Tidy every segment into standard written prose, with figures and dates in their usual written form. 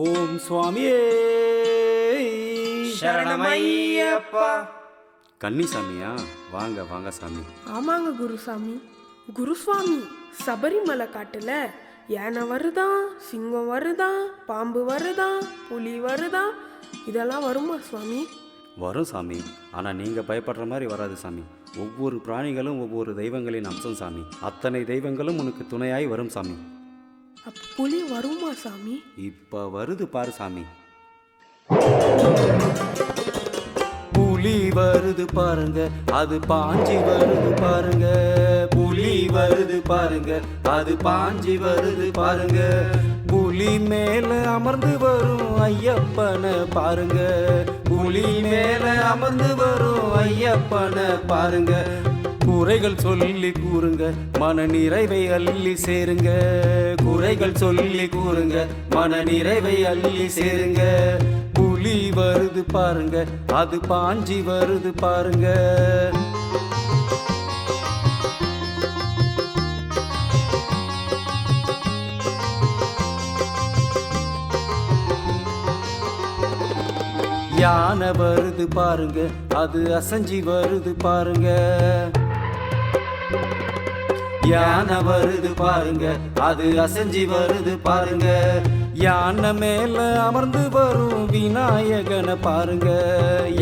ஓம் சுவாமியே சரணமையப்பா. கன்னிசாமியா? வாங்க வாங்க சாமி. ஆமாங்க குருசாமி. குருசுவாமி, சபரிமலை காட்டுல யானை வருதான், சிங்கம் வருதான், பாம்பு வருதான், புலி வருதான், இதெல்லாம் வருமா சுவாமி? வரும் சாமி. ஆனால் நீங்கள் பயப்படுற மாதிரி வராது சாமி. ஒவ்வொரு பிராணிகளும் ஒவ்வொரு தெய்வங்களின் அம்சம் சாமி. அத்தனை தெய்வங்களும் உனக்கு துணையாய் வரும் சாமி. அப்ப புலி வருமா சாமி? இப்போ வருது பாரு சாமி. புலி வருது பாருங்க, அது பாஞ்சி வருது பாருங்க. புலி வருது பாருங்க, அது பாஞ்சி வருது பாருங்க. புலி மேல அமர்ந்து வரும் ஐயப்பனை பாருங்க. புலி மேல அமர்ந்து வரும் ஐயப்பனை பாருங்க. குறைகள் சொல்லி கூறுங்க, மன நிறைவை அள்ளி சேருங்க. குறைகள் சொல்லி கூறுங்க, மன நிறைவை அள்ளி சேருங்க. புலி வருது பாருங்க, அது பாஞ்சி வருது பாருங்க. யானை வருது பாருங்க, அது அசஞ்சி வருது பாருங்க. யானை வருது பாருங்க, அது அசஞ்சி வருது பாருங்க. யானை மேல அமர்ந்து வரும் விநாயகனை பாருங்க.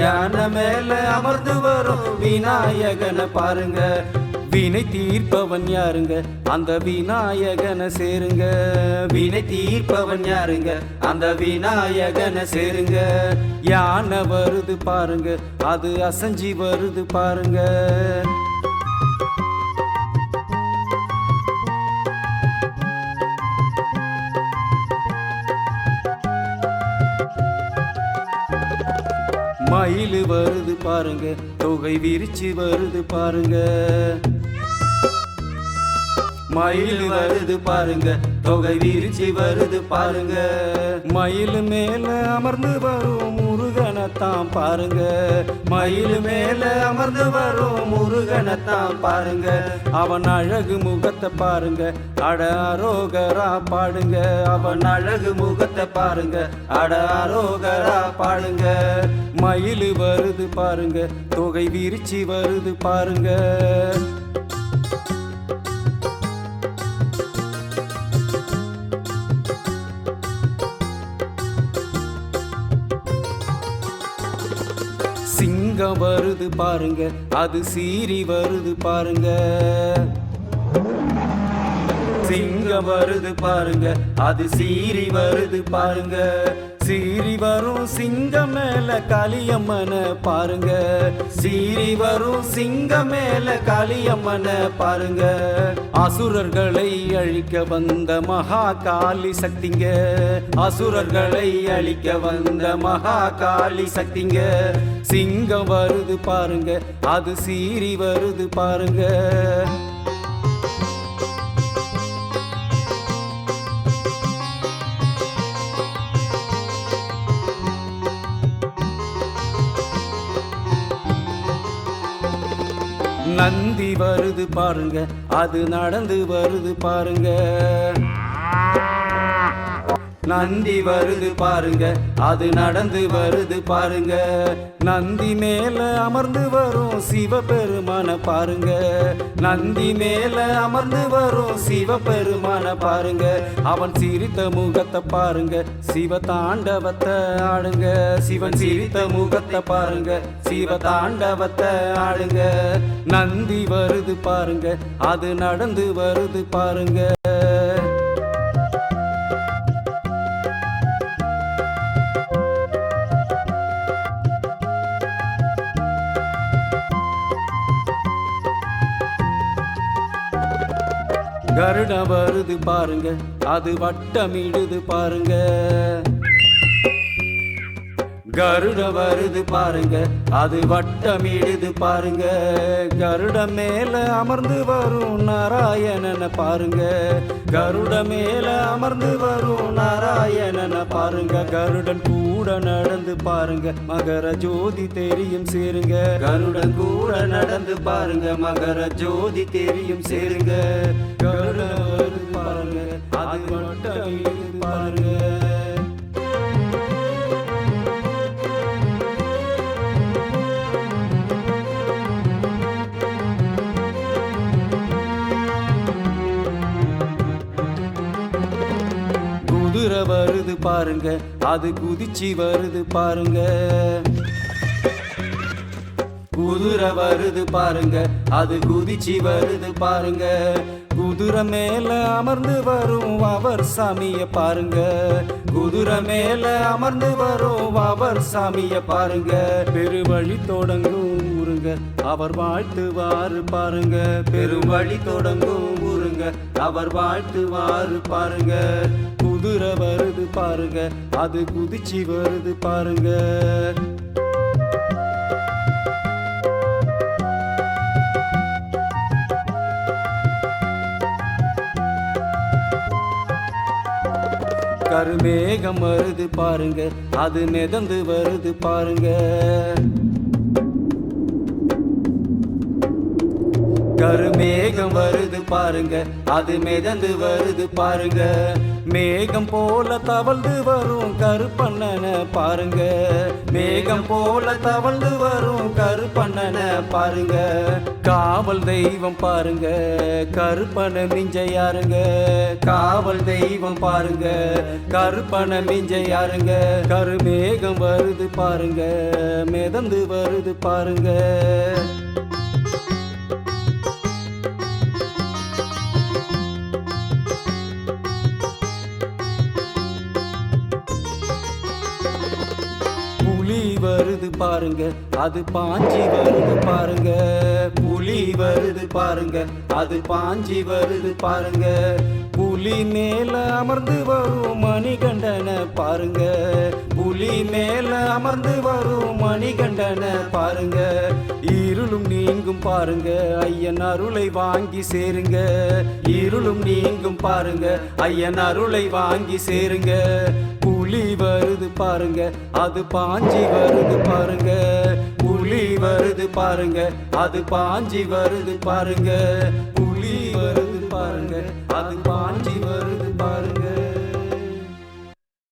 யானை மேல அமர்ந்து வரும் விநாயகனை பாருங்க. வினை தீர்ப்பவன் யாருங்க? அந்த விநாயகனை சேருங்க. வினை தீர்ப்பவன் யாருங்க? அந்த விநாயகனை சேருங்க. யானை வருது பாருங்க, அது அசஞ்சி வருது பாருங்க. மயில் வருது பாருங்க, தொகை விரிச்சு வருது பாருங்க. மயில் வருது பாருங்க, தொகை விரிச்சு வருது பாருங்க. மயில் மேல அமர்ந்து வரும் முருகனைத்தான் பாருங்க. மயில் மேல அமர்ந்து வரும் முருகனைத்தான் பாருங்க. அவன் அழகு முகத்தை பாருங்க, அட அரோகரா பாடுங்க. அவன் அழகு முகத்தை பாருங்க, அட அரோகரா பாடுங்க. மயில் வருது பாருங்க, தொகை விரிச்சு வருது பாருங்க. சிங்கம் வருது பாருங்க, அது சீறி வருது பாருங்க. சிங்கம் வருது பாருங்க, அது சீறி வருது பாருங்க. சீறி வரும் சிங்கம் மேல காளியம்மனை பாருங்க. சீறி வரும் சிங்கம் மேல காளியம்மனை பாருங்க. அசுரர்களை அழிக்க வந்த மகா காளி சக்திங்க. அசுரர்களை அழிக்க வந்த மகா காளி சக்திங்க. சிங்கம் வருது பாருங்க, அது சீறி வருது பாருங்க. நந்தி வருது பாருங்க, அது நடந்து வருது பாருங்க. நந்தி வருது பாருங்க, அது நடந்து வருது பாருங்க. நந்தி மேல அமர்ந்து வரும் சிவபெருமான பாருங்க. நந்தி மேல அமர்ந்து வரும் சிவபெருமான பாருங்க. அவன் சிரித்த முகத்தை பாருங்க, சிவ தாண்டவத்தை ஆடுங்க. சிவன் சிரித்த முகத்தை பாருங்க, சிவ தாண்டவத்தை ஆடுங்க. நந்தி வருது பாருங்க, அது நடந்து வருது பாருங்க. கருடம் வருது பாருங்க, அது வட்டமிடுது பாருங்க. கருடம் வருது பாருங்க, அது வட்டமிடுது பாருங்க. கருடம் மேல அமர்ந்து வரும் நாராயணனை பாருங்க. கருடம் மேல அமர்ந்து வரும் நாராயணனை பாருங்க. கருடன் கூட நடந்து பாருங்க, மகர ஜோதி தெரியும் சேருங்க. கருடன் கூட நடந்து பாருங்க, மகர ஜோதி தெரியும் சேருங்க. கருடன் வருது பாருங்க, அது வட்டமிடுது பாருங்க. வருது பாருங்க, அது குதிச்சு வருது பாருங்க. குதிரை வருது பாருங்க, அது குதிச்சு வருது பாருங்க. குதிரை மேல அமர்ந்து வரும் அவர் சாமிய பாருங்க. குதிரை மேல அமர்ந்து வரும் அவர் சாமிய பாருங்க. பெருவழி தொடங்கும் ஊருங்க, அவர் வாழ்த்துவாரு பாருங்க. பெருவழி தொடங்கும் ஊருங்க, அவர் வாழ்த்துவாரு பாருங்க. குதிரை வருது பாருங்க, அது குதிச்சு வருது பாருங்க. கருமேகம் வருது பாருங்க, அது மிதந்து வருது பாருங்க. கருமேகம் வருது பாருங்க, அது மிதந்து வருது பாருங்க. மேகம் போல தவழ்ந்து வரும் கருப்பண்ணனை பாருங்க. மேகம் போல தவழ்ந்து வரும் கருப்பண்ணனை பாருங்க. காவல் தெய்வம் பாருங்க, கருப்பனை மிஞ்ச யாருங்க. காவல் தெய்வம் பாருங்க, கருப்பனை மிஞ்ச யாருங்க. கருமேகம் வருது பாருங்க, மிதந்து வருது பாருங்க. புலி வருது பாருங்க, அது பாஞ்சி வருது பாருங்க. புலி வருது பாருங்க, அது பாஞ்சி வருது பாருங்க. புலி மேல அமர்ந்து வரும் மணிகண்டனை பாருங்க. புலி மேல அமர்ந்து வரும் மணிகண்டனை பாருங்க. இருளும் நீங்கும் பாருங்க, ஐயன் அருளை வாங்கி சேருங்க. இருளும் நீங்கும் பாருங்க, ஐயன் அருளை வாங்கி சேருங்க. புலி வருது பாருங்க, அது பாஞ்சி வருது பாருங்க. புலி வருது பாருங்க, அது பாஞ்சி வருது பாருங்க. புலி வருது பாருங்க, அது பாஞ்சி வருது பாருங்க.